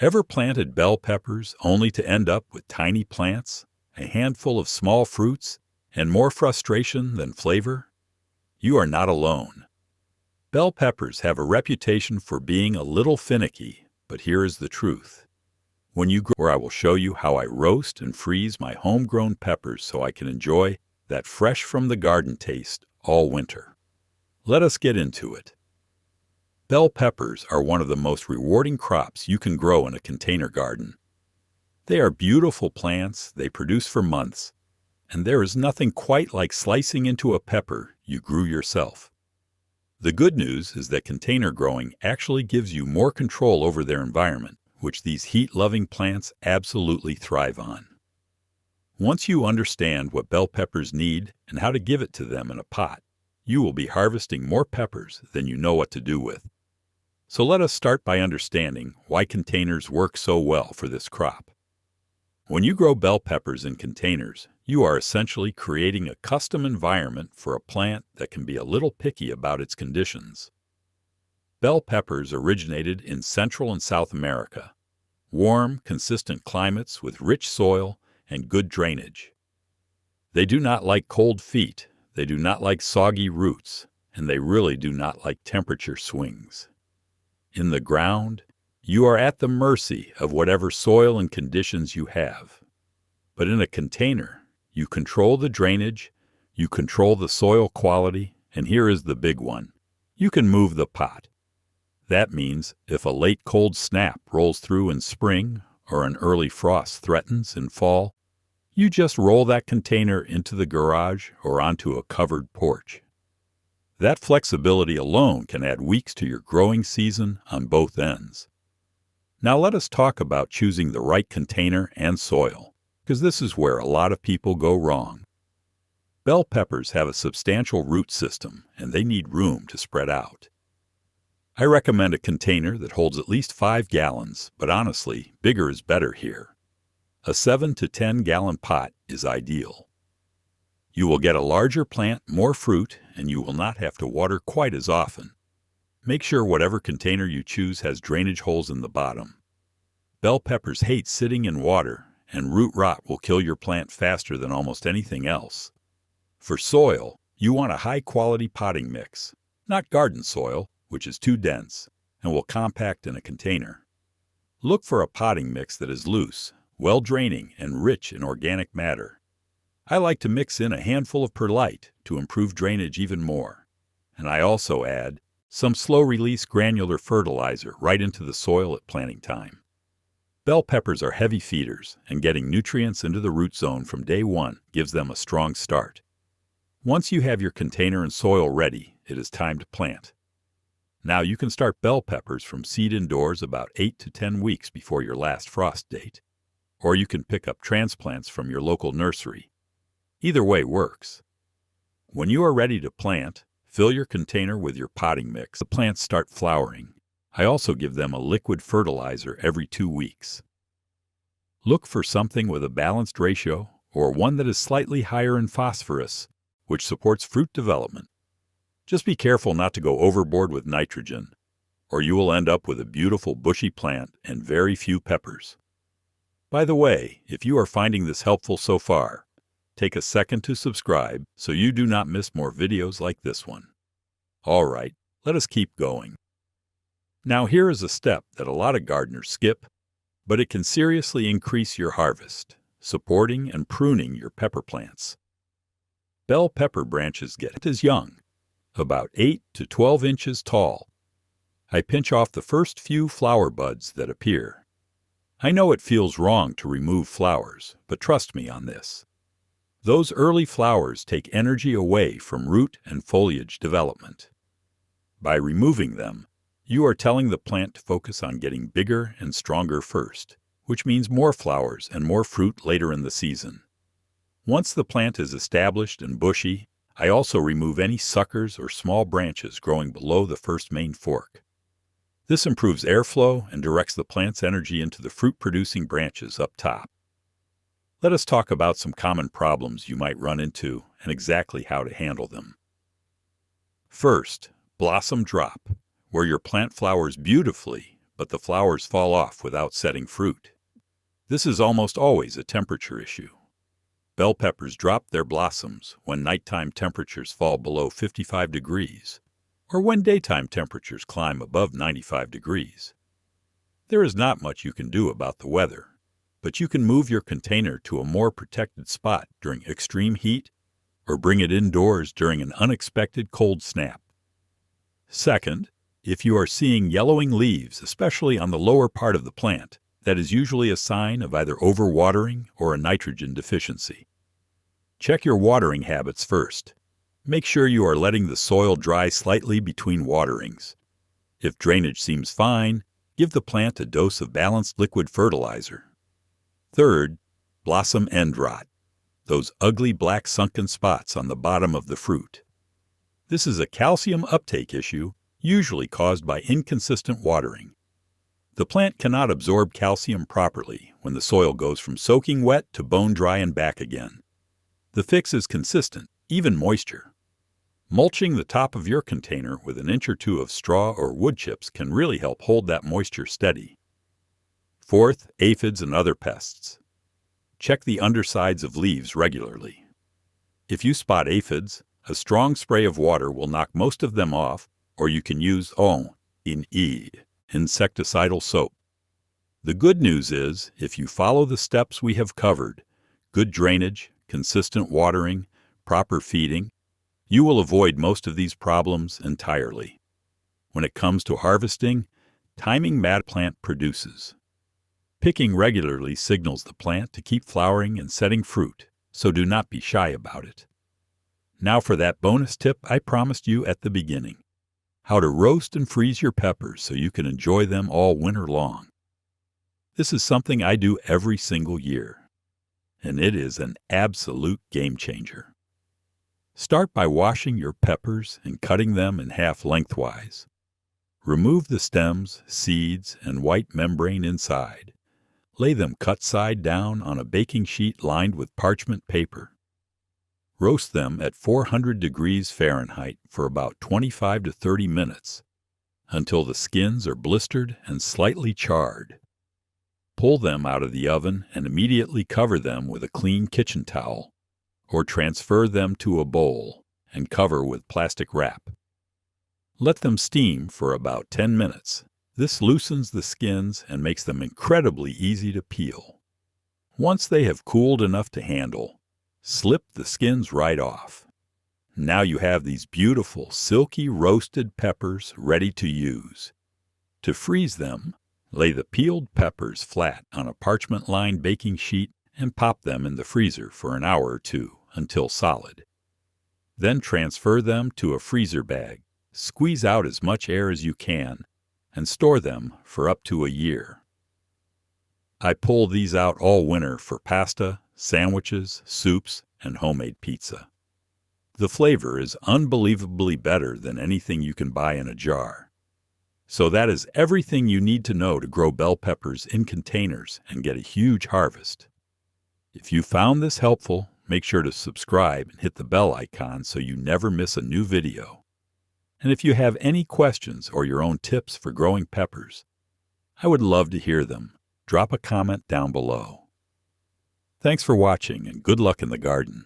Ever planted bell peppers only to end up with tiny plants, a handful of small fruits, and more frustration than flavor? You are not alone. Bell peppers have a reputation for being a little finicky, but here is the truth. When you grow, I will show you how I roast and freeze my homegrown peppers so I can enjoy that fresh from the garden taste all winter. Let us get into it. Bell peppers are one of the most rewarding crops you can grow in a container garden. They are beautiful plants, they produce for months, and there is nothing quite like slicing into a pepper you grew yourself. The good news is that container growing actually gives you more control over their environment, which these heat-loving plants absolutely thrive on. Once you understand what bell peppers need and how to give it to them in a pot, you will be harvesting more peppers than you know what to do with. So let us start by understanding why containers work so well for this crop. When you grow bell peppers in containers, you are essentially creating a custom environment for a plant that can be a little picky about its conditions. Bell peppers originated in Central and South America, warm, consistent climates with rich soil and good drainage. They do not like cold feet, they do not like soggy roots, and they really do not like temperature swings. In the ground, you are at the mercy of whatever soil and conditions you have. But in a container, you control the drainage, you control the soil quality, and here is the big one. You can move the pot. That means if a late cold snap rolls through in spring or an early frost threatens in fall, you just roll that container into the garage or onto a covered porch. That flexibility alone can add weeks to your growing season on both ends. Now let us talk about choosing the right container and soil, because this is where a lot of people go wrong. Bell peppers have a substantial root system, and they need room to spread out. I recommend a container that holds at least 5 gallons, but honestly, bigger is better here. A 7 to 10 gallon pot is ideal. You will get a larger plant, more fruit, and you will not have to water quite as often. Make sure whatever container you choose has drainage holes in the bottom. Bell peppers hate sitting in water, and root rot will kill your plant faster than almost anything else. For soil, you want a high-quality potting mix, not garden soil, which is too dense and will compact in a container. Look for a potting mix that is loose, well-draining, and rich in organic matter. I like to mix in a handful of perlite to improve drainage even more, and I also add some slow-release granular fertilizer right into the soil at planting time. Bell peppers are heavy feeders, and getting nutrients into the root zone from day one gives them a strong start. Once you have your container and soil ready, it is time to plant. Now you can start bell peppers from seed indoors about 8 to 10 weeks before your last frost date, or you can pick up transplants from your local nursery. Either way works. When you are ready to plant, fill your container with your potting mix. The plants start flowering. I also give them a liquid fertilizer every 2 weeks. Look for something with a balanced ratio or one that is slightly higher in phosphorus, which supports fruit development. Just be careful not to go overboard with nitrogen, or you will end up with a beautiful bushy plant and very few peppers. By the way, if you are finding this helpful so far, take a second to subscribe so you do not miss more videos like this one. All right, let us keep going. Now here is a step that a lot of gardeners skip, but it can seriously increase your harvest, supporting and pruning your pepper plants. Bell pepper branches get as young, about 8 to 12 inches tall. I pinch off the first few flower buds that appear. I know it feels wrong to remove flowers, but trust me on this. Those early flowers take energy away from root and foliage development. By removing them, you are telling the plant to focus on getting bigger and stronger first, which means more flowers and more fruit later in the season. Once the plant is established and bushy, I also remove any suckers or small branches growing below the first main fork. This improves airflow and directs the plant's energy into the fruit-producing branches up top. Let us talk about some common problems you might run into and exactly how to handle them. First, blossom drop, where your plant flowers beautifully, but the flowers fall off without setting fruit. This is almost always a temperature issue. Bell peppers drop their blossoms when nighttime temperatures fall below 55 degrees, or when daytime temperatures climb above 95 degrees. There is not much you can do about the weather, but you can move your container to a more protected spot during extreme heat or bring it indoors during an unexpected cold snap. Second, if you are seeing yellowing leaves, especially on the lower part of the plant, that is usually a sign of either overwatering or a nitrogen deficiency. Check your watering habits first. Make sure you are letting the soil dry slightly between waterings. If drainage seems fine, give the plant a dose of balanced liquid fertilizer. Third, blossom end rot, those ugly black sunken spots on the bottom of the fruit. This is a calcium uptake issue, usually caused by inconsistent watering. The plant cannot absorb calcium properly when the soil goes from soaking wet to bone dry and back again. The fix is consistent, even moisture. Mulching the top of your container with an inch or two of straw or wood chips can really help hold that moisture steady. Fourth, aphids and other pests. Check the undersides of leaves regularly. If you spot aphids, a strong spray of water will knock most of them off, or you can use insecticidal soap. The good news is, if you follow the steps we have covered, good drainage, consistent watering, proper feeding, you will avoid most of these problems entirely. When it comes to harvesting, timing matters. Plant produces. Picking regularly signals the plant to keep flowering and setting fruit, so do not be shy about it. Now for that bonus tip I promised you at the beginning: how to roast and freeze your peppers so you can enjoy them all winter long. This is something I do every single year, and it is an absolute game changer. Start by washing your peppers and cutting them in half lengthwise. Remove the stems, seeds, and white membrane inside. Lay them cut side down on a baking sheet lined with parchment paper. Roast them at 400 degrees Fahrenheit for about 25 to 30 minutes until the skins are blistered and slightly charred. Pull them out of the oven and immediately cover them with a clean kitchen towel, or transfer them to a bowl and cover with plastic wrap. Let them steam for about 10 minutes. This loosens the skins and makes them incredibly easy to peel. Once they have cooled enough to handle, slip the skins right off. Now you have these beautiful, silky roasted peppers ready to use. To freeze them, lay the peeled peppers flat on a parchment-lined baking sheet and pop them in the freezer for an hour or two until solid. Then transfer them to a freezer bag, squeeze out as much air as you can, and store them for up to a year. I pull these out all winter for pasta, sandwiches, soups, and homemade pizza. The flavor is unbelievably better than anything you can buy in a jar. So that is everything you need to know to grow bell peppers in containers and get a huge harvest. If you found this helpful, make sure to subscribe and hit the bell icon so you never miss a new video. And if you have any questions or your own tips for growing peppers, I would love to hear them. Drop a comment down below. Thanks for watching and good luck in the garden.